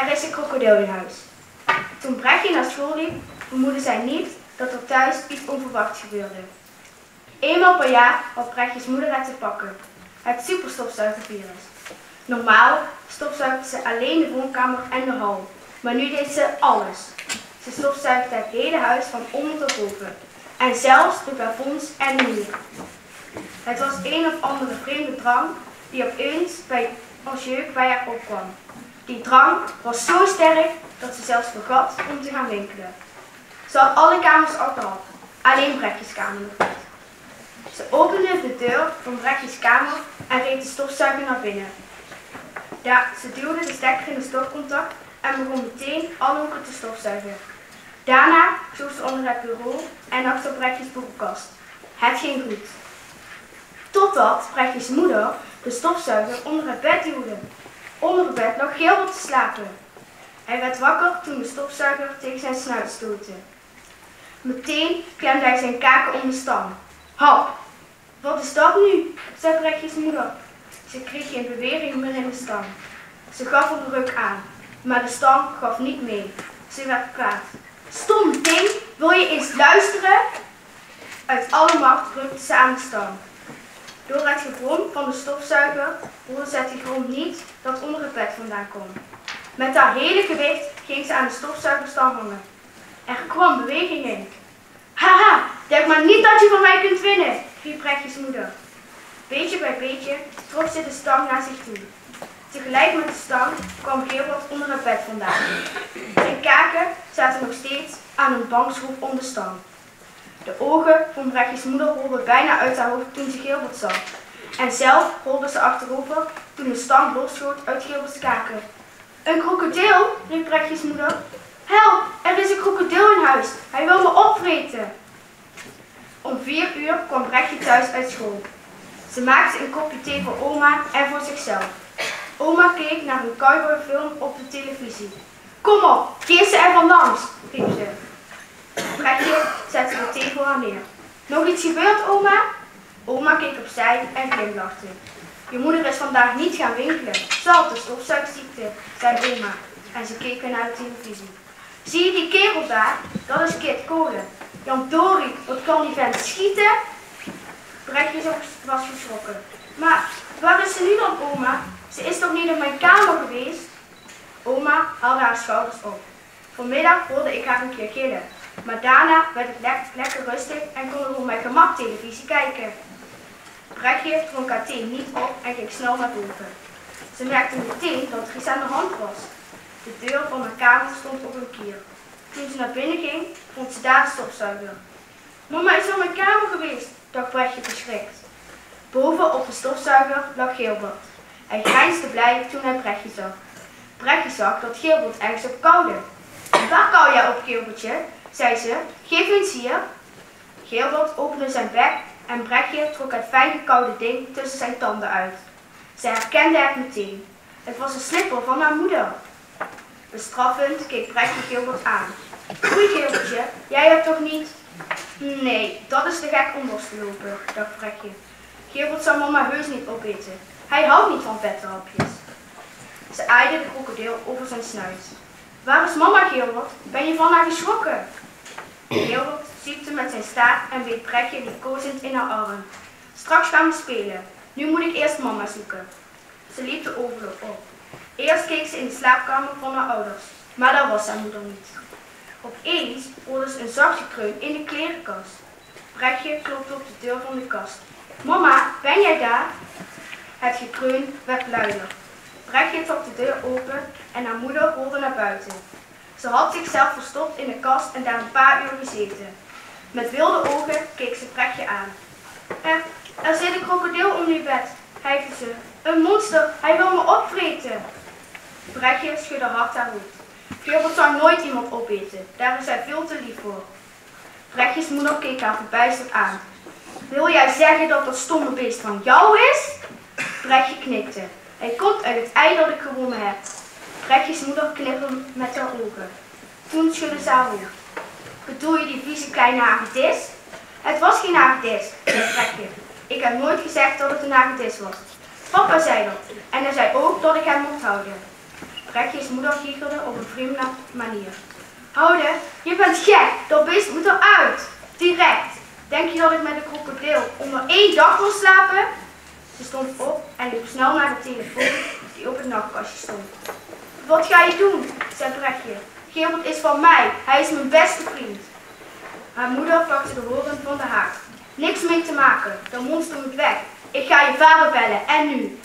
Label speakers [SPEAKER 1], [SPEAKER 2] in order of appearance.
[SPEAKER 1] er is een krokodil in huis. Toen Brechtje naar school liep, vermoedde zij niet dat er thuis iets onverwachts gebeurde. Eenmaal per jaar had Brechtjes moeder het te pakken. Het superstofzuigervirus. Normaal stofzuigde ze alleen de woonkamer en de hal. Maar nu deed ze alles. Ze stofzuigde het hele huis van onder tot boven. En zelfs de plafonds en de muur. Het was een of andere vreemde drang die opeens als jeuk bij haar opkwam. Die drang was zo sterk dat ze zelfs vergat om te gaan winkelen. Ze had alle kamers al gehad, alleen Brechtjes kamer nog niet. Ze opende de deur van Brechtjes kamer en reed de stofzuiger naar binnen. Ze duwde de stekker in het stopcontact en begon meteen alle hoeken te stofzuigen. Daarna zocht ze onder het bureau en achter Brechtjes boekenkast. Het ging goed. Totdat Brechtjes moeder de stofzuiger onder het bed duwde. Onder het bed lag Gilbert te slapen. Hij werd wakker toen de stofzuiger tegen zijn snuit stootte. Meteen klemde hij zijn kaken om de stang. Hap! Wat is dat nu? Zei Brechtjes moeder. Ze kreeg geen beweging meer in de stang. Ze gaf een ruk aan, maar de stang gaf niet mee. Ze werd kwaad. Stom ding, wil je eens luisteren? Uit alle macht rukte ze aan de stang. Door het gebrom van de stofzuiger hoorde ze het gegrom niet dat onder het bed vandaan kwam. Met haar hele gewicht ging ze aan de stofzuigerstang hangen. Er kwam beweging in. Haha, denk maar niet dat je van mij kunt winnen, riep Brechtjes moeder. Beetje bij beetje trok ze de stang naar zich toe. Tegelijk met de stang kwam Gilbert onder het bed vandaan. Zijn kaken zaten nog steeds aan een bankschroef om de stang. De ogen van Brechtjes moeder rolden bijna uit haar hoofd toen ze Gilbert zag. En zelf rolde ze achterover toen de stang losschoot uit Gilberts kaken. Een krokodil, riep Brechtjes moeder. Help, er is een krokodil in huis. Hij wil me opvreten. Om 4 uur kwam Brechtje thuis uit school. Ze maakte een kopje thee voor oma en voor zichzelf. Oma keek naar een cowboyfilm op de televisie. Kom op, geef ze ervan langs, riep ze. Brechtje zette de thee voor haar neer. Nog iets gebeurd, oma? Oma keek opzij en glimlachte. Je moeder is vandaag niet gaan winkelen. Ze had de stofzuigziekte, zei oma. En ze keken naar de televisie. Zie je die kerel daar? Dat is Kit Kolen. Jan Dorie, wat kan die vent schieten? Brechtje was geschrokken. Maar waar is ze nu dan, oma? Ze is toch niet in mijn kamer geweest? Oma haalde haar schouders op. Vanmiddag hoorde ik haar een keer gillen. Maar daarna werd het lekker rustig en kon ik op mijn gemak televisie kijken. Brechtje dronk haar thee niet op en ging snel naar boven. Ze merkte meteen dat er iets aan de hand was. De deur van haar kamer stond op een kier. Toen ze naar binnen ging, vond ze daar de stofzuiger. Mama is in mijn kamer geweest, dacht Brechtje verschrikt. Boven op de stofzuiger lag Gilbert. Hij grijnsde blij toen hij Brechtje zag. Brechtje zag dat Gilbert ergens op kauwde. Waar kauw jij op, Gilbertje? Zei ze. Geef eens hier. Gilbert opende zijn bek en Brechtje trok het fijn gekauwde ding tussen zijn tanden uit. Zij herkende het meteen. Het was een slipper van haar moeder. Bestraffend keek Brechtje Gilbert aan. Oei, Gilbertje, jij hebt toch niet... Nee, dat is te gek om los te lopen, dacht Brechtje. Gilbert zou mama heus niet opeten. Hij houdt niet van vette hapjes. Ze aaide de krokodil over zijn snuit. Waar is mama, Gilbert? Ben je van haar geschrokken? Gilbert ziepte met zijn staart en beet Brechtje liefkozend in haar arm. Straks gaan we spelen. Nu moet ik eerst mama zoeken. Ze liep de overloop op. Eerst keek ze in de slaapkamer van haar ouders, maar daar was haar moeder niet. Opeens hoorde ze een zacht gekreun in de klerenkast. Brechtje klopte op de deur van de kast. Mama, ben jij daar? Het gekreun werd luider. Brechtje trok de deur open en haar moeder rolde naar buiten. Ze had zichzelf verstopt in de kast en daar een paar uur gezeten. Met wilde ogen keek ze Brechtje aan. Er zit een krokodil onder je bed, hijgde ze. Een monster, hij wil me opvreten. Brechtje schudde hard haar hoofd. Gilbert zou nooit iemand opeten, daar is hij veel te lief voor. Brechtjes moeder keek haar verbijsterd aan. Wil jij zeggen dat dat stomme beest van jou is? Brechtje knikte. Hij komt uit het ei dat ik gewonnen heb. Brechtjes moeder knipperde met haar ogen. Toen schudde ze haar hoofd. Bedoel je die vieze kleine hagedis? Het was geen hagedis, zei Brechtje. Ik heb nooit gezegd dat het een hagedis was. Papa zei dat en hij zei ook dat ik hem mocht houden. Brechtjes moeder giechelde op een vreemde manier. Oude, je bent gek, dat beest moet eruit. Direct. Denk je dat ik met een krokodil onder 1 dak wil slapen? Ze stond op en liep snel naar de telefoon die op het nachtkastje stond. Wat ga je doen? Zei Brechtje. Gerbert is van mij, hij is mijn beste vriend. Haar moeder pakte de horen van de haak. Niks mee te maken, dat monster moet weg. Ik ga je vader bellen, en nu.